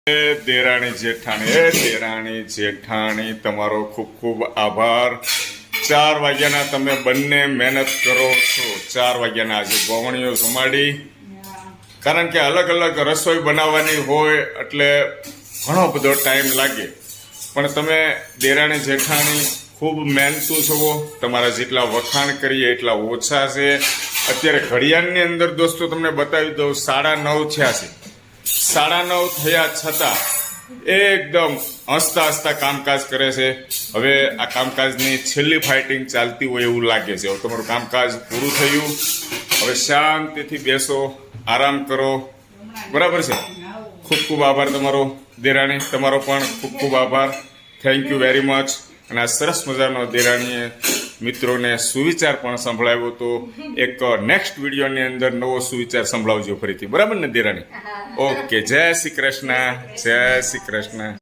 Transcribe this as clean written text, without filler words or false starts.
દેરાણી જેઠાણી તમારો ખૂબ ખૂબ આભાર। 4 વાગ્યાના તમે બંને મહેનત કરો છો। 4 વાગ્યાના આજે ગોવણીઓ જમાડી, કારણ કે અલગ અલગ રસોઈ બનાવવાની હોય એટલે ઘણો બધો ટાઈમ લાગે, પણ તમે દેરાણી જેઠાણી ખૂબ મહેનતુ છો। તમારા જેટલા વખાણ કરીએ એટલા ઓછા છે। અત્યારે ઘડિયાળની અંદર દોસ્તો તમને બતાવી દઉં, 9:30 થયા છે। 9:30 થયા છતાં એકદમ હસતા હસતા કામકાજ કરે છે। હવે આ કામકાજની છેલ્લી ફાઇટિંગ ચાલતી હોય એવું લાગે છે। હવે તમારું કામકાજ પૂરું થયું, હવે શાંતિથી બેસો, આરામ કરો, બરાબર છે। ખૂબ ખૂબ આભાર તમારો દેરાણી, તમારો પણ ખૂબ ખૂબ આભાર। Thank you very much. અને આ સરસ મજાનો દેરાણીએ મિત્રોને સુવિચાર પણ સંભળાવ્યો, તો એક નેક્સ્ટ વિડીયોની અંદર નવો સુવિચાર સંભળાવજો ફરીથી, બરાબર ને દેરાણી? ઓકે, જય શ્રી કૃષ્ણ, જય શ્રી કૃષ્ણ।